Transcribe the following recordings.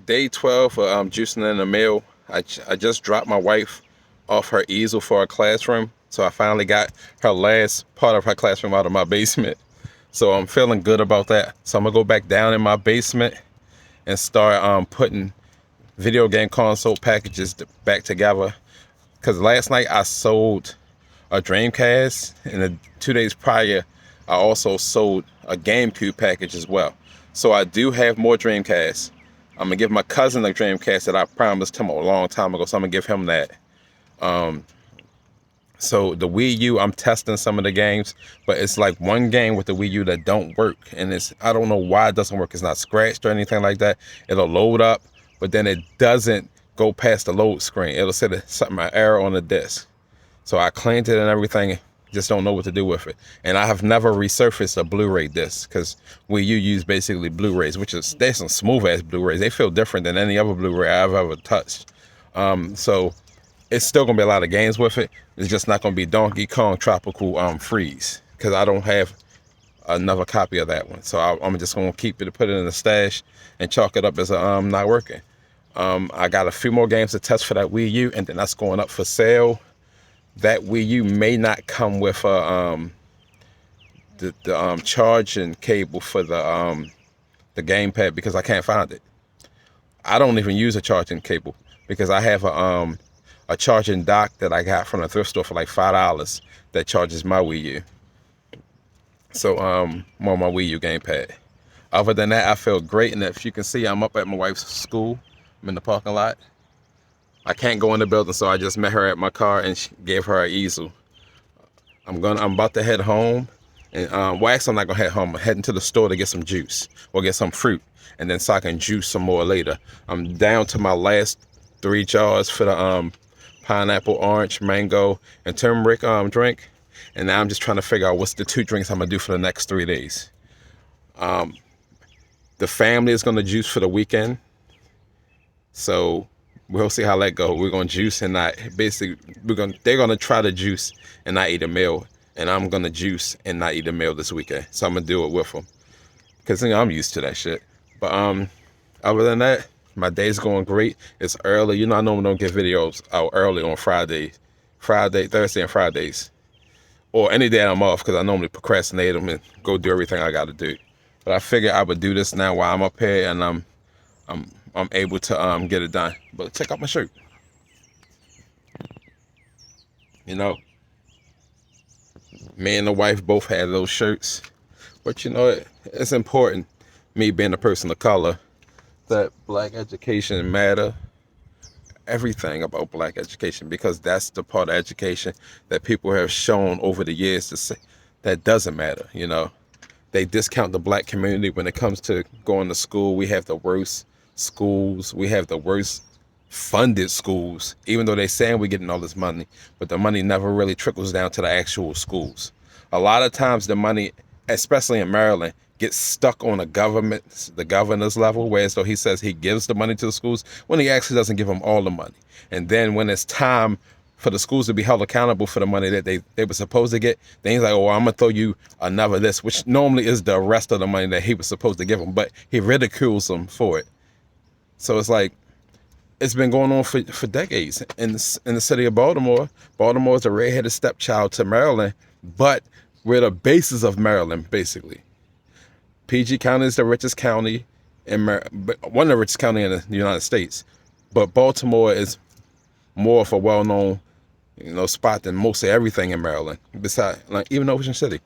day 12 for juicing in the mail. I just dropped my wife off her easel for her classroom. So I finally got her last part of her classroom out of my basement. So I'm feeling good about that. So I'm gonna go back down in my basement and start putting video game console packages back together. Cause last night I sold a Dreamcast, and the 2 days prior I also sold a GameCube package as well. So I do have more Dreamcasts. I'm gonna give my cousin a Dreamcast that I promised him a long time ago, so I'm gonna give him that. So the Wii U, I'm testing some of the games, but it's like one game with the Wii U that don't work, and I don't know why it doesn't work. It's not scratched or anything like that. It'll load up, but then it doesn't go past the load screen. It'll say something an error on the disc. So I cleaned it and everything, just don't know what to do with it. And I have never resurfaced a Blu-ray disc because Wii U use basically Blu-rays, there's some smooth ass Blu-rays. They feel different than any other Blu-ray I've ever touched. So it's still gonna be a lot of games with it. It's just not gonna be Donkey Kong Tropical Freeze because I don't have another copy of that one. So I'm just gonna keep it, put it in the stash, and chalk it up as not working. I got a few more games to test for that Wii U, and then that's going up for sale. That Wii U may not come with the charging cable for the gamepad because I can't find it. I don't even use a charging cable because I have a charging dock that I got from the thrift store for like $5 that charges my Wii U. So more my Wii U gamepad. Other than that, I feel great, and if you can see, I'm up at my wife's school. I'm in the parking lot. I can't go in the building, so I just met her at my car and gave her an easel. I'm about to head home, and actually I'm not gonna head home. I'm heading to the store to get some juice or get some fruit, and then so I can juice some more later. I'm down to my last 3 jars for the pineapple, orange, mango, and turmeric drink, and now I'm just trying to figure out what's the 2 drinks I'm gonna do for the next 3 days. The family is gonna juice for the weekend, so we'll see how that goes. We're gonna juice and not they're gonna try to juice and not eat a meal, and I'm gonna juice and not eat a meal this weekend. So I'm gonna do it with them because I'm used to that shit. But other than that, my day's going great. It's early. I normally don't get videos out early on Thursday, and Fridays, or any day I'm off because I normally procrastinate them and go do everything I got to do. But I figured I would do this now while I'm up here and I'm able to get it done. But check out my shirt. Me and the wife both had those shirts. But it's important, me being a person of color, that black education matter. Everything about black education, because that's the part of education that people have shown over the years to say that doesn't matter. They discount the black community when it comes to going to school. We have the worst schools. We have the worst funded schools, even though they're saying we're getting all this money, but the money never really trickles down to the actual schools. A lot of times the money, especially in Maryland, gets stuck on the governor's level, whereas though he says he gives the money to the schools, when he actually doesn't give them all the money. And then when it's time for the schools to be held accountable for the money that they were supposed to get, then he's like, oh, I'm gonna throw you another this, which normally is the rest of the money that he was supposed to give them, but he ridicules them for it. So it's like, it's been going on for decades in the city of Baltimore. Baltimore is a redheaded stepchild to Maryland, but we're the basis of Maryland, basically. PG County is the richest county one of the richest county in the United States, but Baltimore is more of a well-known, spot than mostly everything in Maryland. Besides, like even Ocean City,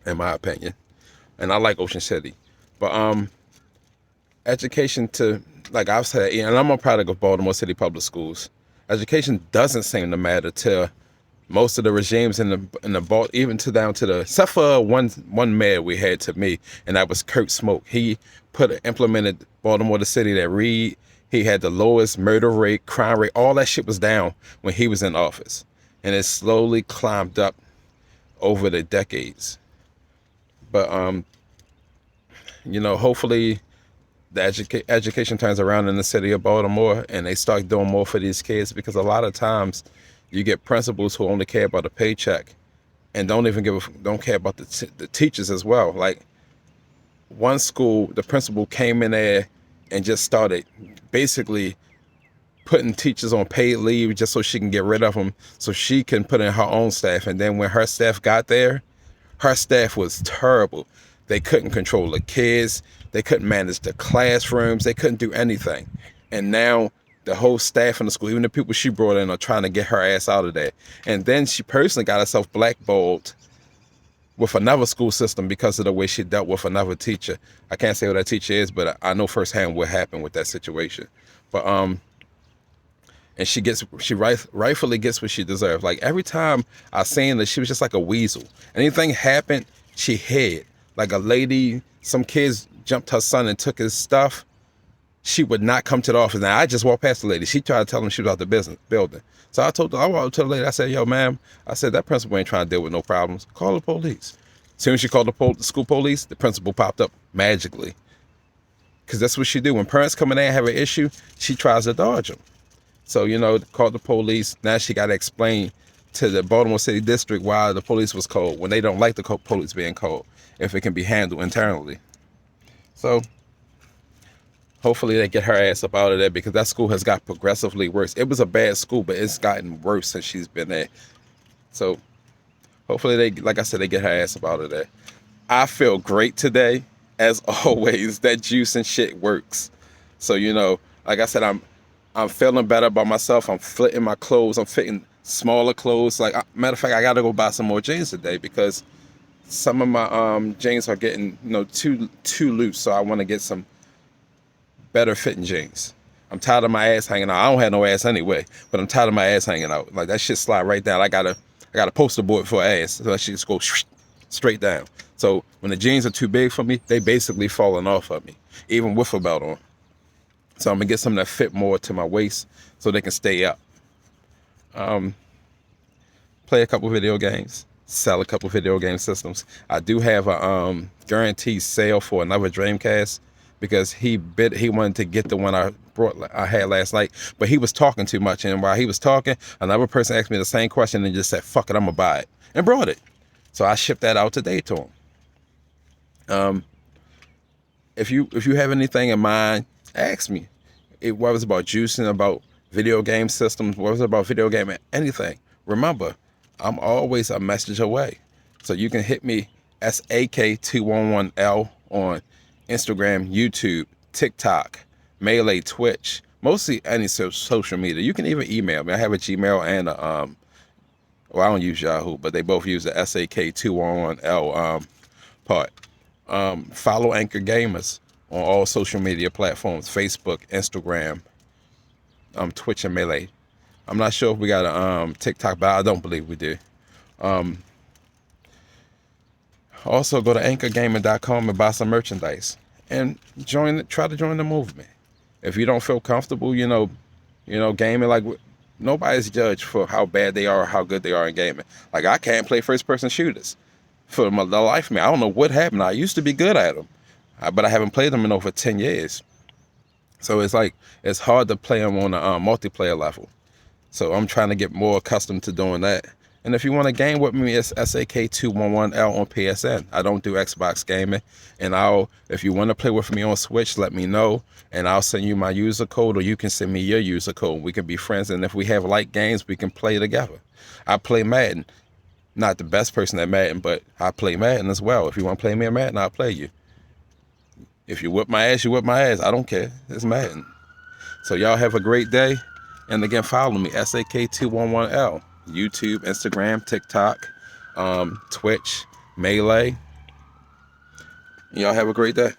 in my opinion, and I like Ocean City, but education like I've said, and I'm a product of Baltimore City Public Schools. Education doesn't seem to matter to most of the regimes in the even down to except for one mayor we had to me, and that was Kurt Smoke. He implemented Baltimore the city that he had the lowest murder rate, crime rate, all that shit was down when he was in office, and it slowly climbed up over the decades. But hopefully the education turns around in the city of Baltimore and they start doing more for these kids, because a lot of times you get principals who only care about a paycheck and don't care about the teachers as well. Like one school, the principal came in there and just started basically putting teachers on paid leave just so she can get rid of them, so she can put in her own staff. And then when her staff got there, her staff was terrible. They couldn't control the kids. They couldn't manage the classrooms. They couldn't do anything. And now the whole staff in the school, even the people she brought in, are trying to get her ass out of there. And then she personally got herself blackballed with another school system because of the way she dealt with another teacher. I can't say who that teacher is, but I know firsthand what happened with that situation. But and she rightfully gets what she deserves. Like every time I seen that, she was just like a weasel. Anything happened, she hid. Like a lady, some kids jumped her son and took his stuff. She would not come to the office. Now I just walked past the lady. She tried to tell him she was out the building. So I walked up to the lady. I said, "Yo, ma'am," I said, "that principal ain't trying to deal with no problems. Call the police." As soon as she called the school police, the principal popped up magically. Because that's what she do. When parents come in there and have an issue, she tries to dodge them. So, called the police. Now she got to explain to the Baltimore City District why the police was called when they don't like the police being called, if it can be handled internally. So hopefully they get her ass up out of there, because that school has got progressively worse. It was a bad school, but it's gotten worse since she's been there. So hopefully they, like I said, they get her ass up out of there. I feel great today. As always, that juice and shit works. So, like I said, I'm feeling better about myself. I'm fitting my clothes. I'm fitting smaller clothes. Like, matter of fact, I got to go buy some more jeans today, because some of my jeans are getting, too loose. So I want to get some better fitting jeans. I'm tired of my ass hanging out. I don't have no ass anyway, but I'm tired of my ass hanging out. Like, that shit slide right down. I got a poster board for ass, so that shit just go straight down. So when the jeans are too big for me, they basically falling off of me, even with a belt on. So I'm gonna get some that fit more to my waist so they can stay up. Play a couple video games, sell a couple video game systems. I do have a guaranteed sale for another Dreamcast, because he wanted to get the one I had last night, but he was talking too much. And while he was talking, another person asked me the same question and just said, "Fuck it, I'm gonna buy it," and brought it. So I shipped that out today to him. If you have anything in mind, ask me. What was about juicing, about video game systems, what was about video game, anything. Remember, I'm always a message away. So you can hit me SAK211L on Instagram, YouTube, TikTok, Melee, Twitch, mostly any social media. You can even email me. I have a Gmail and I don't use Yahoo, but they both use the SAK211L part. Follow Anchor Gamers on all social media platforms: Facebook, Instagram, Twitch, and Melee. I'm not sure if we got a TikTok, but I don't believe we do. Also, go to anchorgaming.com and buy some merchandise and try to join the movement. If you don't feel comfortable, gaming, like, nobody's judged for how bad they are or how good they are in gaming. Like, I can't play first-person shooters for the life of me. I don't know what happened. I used to be good at them, but I haven't played them in over 10 years. So it's hard to play them on a multiplayer level. So I'm trying to get more accustomed to doing that. And if you want to game with me, it's SAK211L on PSN. I don't do Xbox gaming. And if you want to play with me on Switch, let me know, and I'll send you my user code, or you can send me your user code. We can be friends, and if we have like games, we can play together. I play Madden. Not the best person at Madden, but I play Madden as well. If you want to play me in Madden, I'll play you. If you whip my ass, you whip my ass. I don't care. It's Madden. So y'all have a great day. And again, follow me, SAK211L. YouTube, Instagram, TikTok, Twitch, Melee. Y'all have a great day.